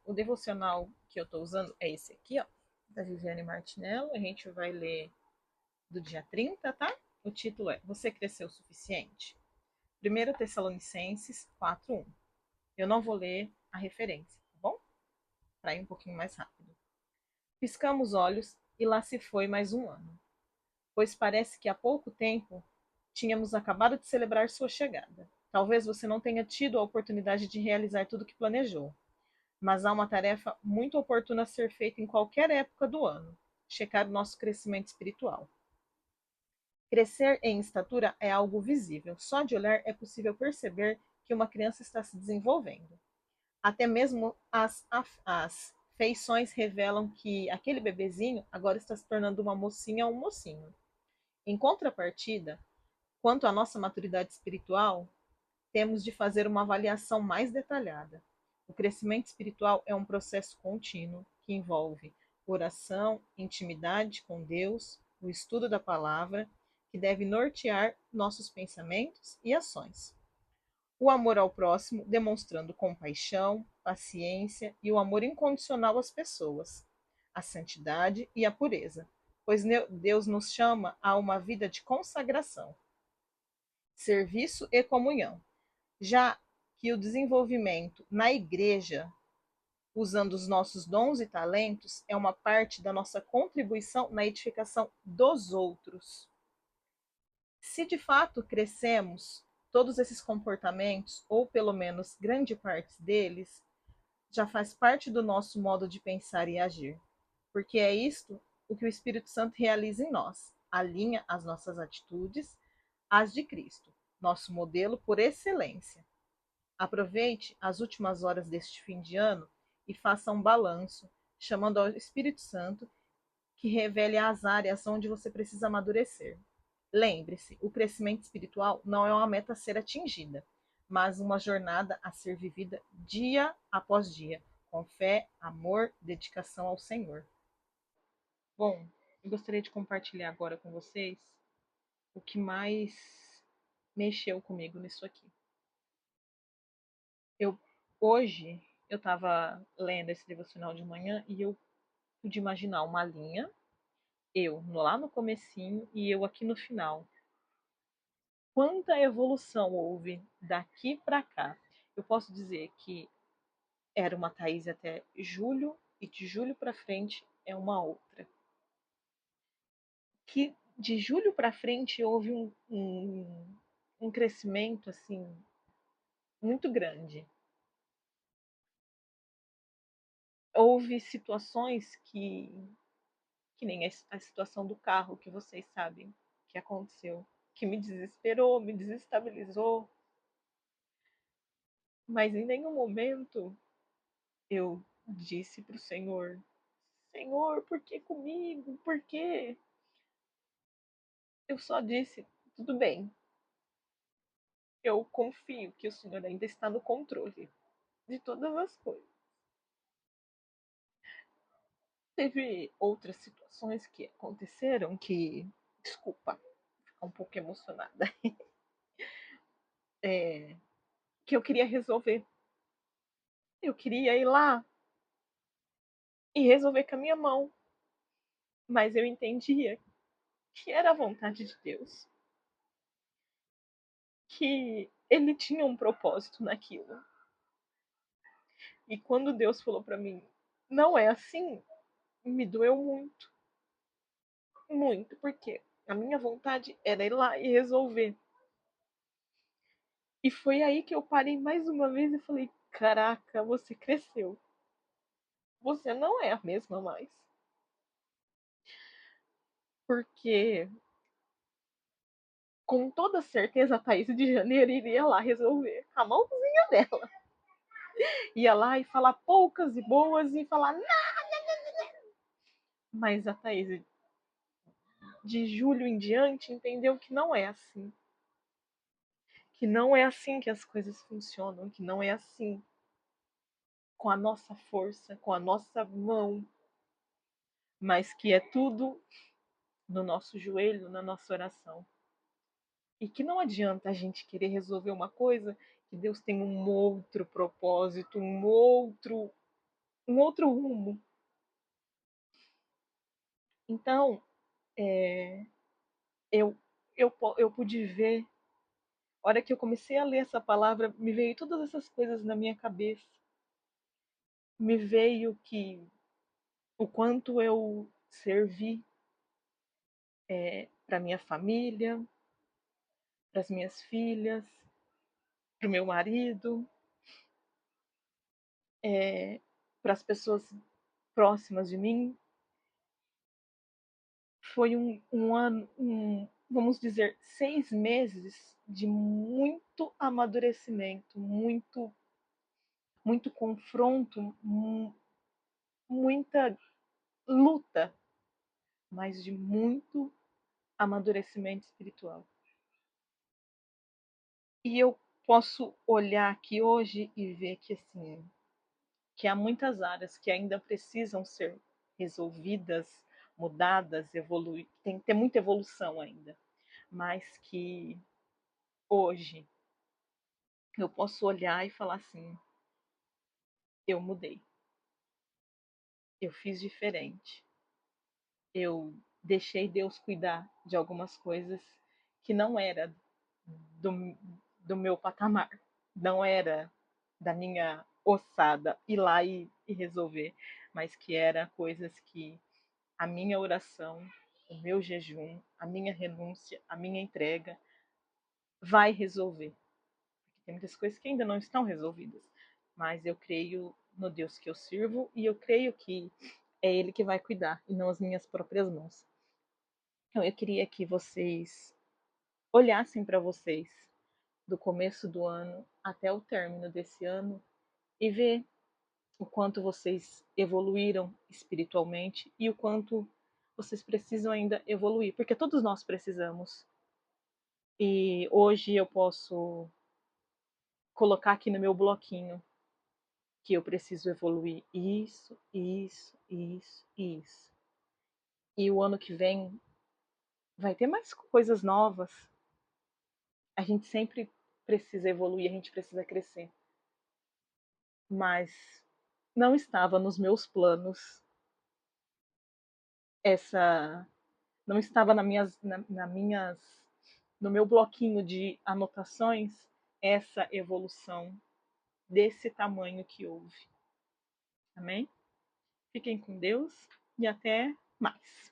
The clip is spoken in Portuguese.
O devocional que eu estou usando é esse aqui, ó, da Viviane Martinello. A gente vai ler do dia 30, tá? O título é Você Cresceu o Suficiente? 1 Tessalonicenses 4:1. Eu não vou ler a referência, tá bom? Para ir um pouquinho mais rápido. Piscamos olhos e lá se foi mais um ano, pois parece que há pouco tempo tínhamos acabado de celebrar sua chegada. Talvez você não tenha tido a oportunidade de realizar tudo o que planejou, mas há uma tarefa muito oportuna a ser feita em qualquer época do ano: checar o nosso crescimento espiritual. Crescer em estatura é algo visível. Só de olhar é possível perceber que uma criança está se desenvolvendo. Até mesmo as feições revelam que aquele bebezinho agora está se tornando uma mocinha ou um mocinho. Em contrapartida, quanto à nossa maturidade espiritual, temos de fazer uma avaliação mais detalhada. O crescimento espiritual é um processo contínuo que envolve oração, intimidade com Deus, o estudo da palavra, que deve nortear nossos pensamentos e ações. O amor ao próximo, demonstrando compaixão, paciência e o amor incondicional às pessoas, a santidade e a pureza, pois Deus nos chama a uma vida de consagração, serviço e comunhão. Já que o desenvolvimento na igreja, usando os nossos dons e talentos, é uma parte da nossa contribuição na edificação dos outros. Se de fato crescemos, todos esses comportamentos, ou pelo menos grande parte deles, já faz parte do nosso modo de pensar e agir. Porque é isto o que o Espírito Santo realiza em nós: alinha as nossas atitudes às de Cristo, nosso modelo por excelência. Aproveite as últimas horas deste fim de ano e faça um balanço, chamando ao Espírito Santo que revele as áreas onde você precisa amadurecer. Lembre-se, o crescimento espiritual não é uma meta a ser atingida, mas uma jornada a ser vivida dia após dia, com fé, amor, dedicação ao Senhor. Bom, eu gostaria de compartilhar agora com vocês o que mais mexeu comigo nisso aqui. Eu hoje eu estava lendo esse devocional de manhã e eu pude imaginar uma linha, eu lá no comecinho e eu aqui no final. Quanta evolução houve daqui para cá. Eu posso dizer que era uma Thaís até julho e de julho para frente é uma outra. Que de julho para frente houve um crescimento assim muito grande. Houve situações que nem a situação do carro que vocês sabem que aconteceu, que me desesperou, me desestabilizou, mas em nenhum momento eu disse para o Senhor: Senhor, por que comigo? Por quê? Eu só disse: tudo bem, eu confio que o Senhor ainda está no controle de todas as coisas. Teve outras situações que aconteceram que, desculpa, ficar um pouco emocionada, é, que eu queria resolver. Eu queria ir lá e resolver com a minha mão, mas eu entendia que era a vontade de Deus, que Ele tinha um propósito naquilo. E quando Deus falou para mim, não é assim, me doeu muito, muito, porque a minha vontade era ir lá e resolver. E foi aí que eu parei mais uma vez e falei: caraca, você cresceu. Você não é a mesma mais. Porque, com toda certeza, a Thaís de Janeiro iria lá resolver a mãozinha dela. Ia lá e falar poucas e boas e falar: não. Mas a Thaís de julho em diante entendeu que não é assim. Que não é assim que as coisas funcionam, que não é assim com a nossa força, com a nossa mão, mas que é tudo no nosso joelho, na nossa oração. E que não adianta a gente querer resolver uma coisa que Deus tem um outro propósito, um outro um outro rumo. Então, eu, eu pude ver, a hora que eu comecei a ler essa palavra, me veio todas essas coisas na minha cabeça. Me veio que o quanto eu servi para minha família, para as minhas filhas, para o meu marido, para as pessoas próximas de mim. Foi um ano, vamos dizer, 6 meses de muito amadurecimento, muito confronto, muita luta, mas de muito amadurecimento espiritual. E eu posso olhar aqui hoje e ver que assim, que há muitas áreas que ainda precisam ser resolvidas, mudadas, evoluir, tem que ter muita evolução ainda, mas que hoje eu posso olhar e falar assim: eu mudei, eu fiz diferente, eu deixei Deus cuidar de algumas coisas que não era do, do meu patamar, não era da minha ossada ir lá e resolver, mas que era coisas que a minha oração, o meu jejum, a minha renúncia, a minha entrega vai resolver. Tem muitas coisas que ainda não estão resolvidas, mas eu creio no Deus que eu sirvo e eu creio que é Ele que vai cuidar e não as minhas próprias mãos. Então eu queria que vocês olhassem para vocês do começo do ano até o término desse ano e ver o quanto vocês evoluíram espiritualmente e o quanto vocês precisam ainda evoluir, porque todos nós precisamos. E hoje eu posso colocar aqui no meu bloquinho que eu preciso evoluir isso, isso, isso, isso. E o ano que vem vai ter mais coisas novas. A gente sempre precisa evoluir, a gente precisa crescer. Mas não estava nos meus planos essa, não estava no meu bloquinho de anotações essa evolução desse tamanho que houve. Amém? Fiquem com Deus e até mais.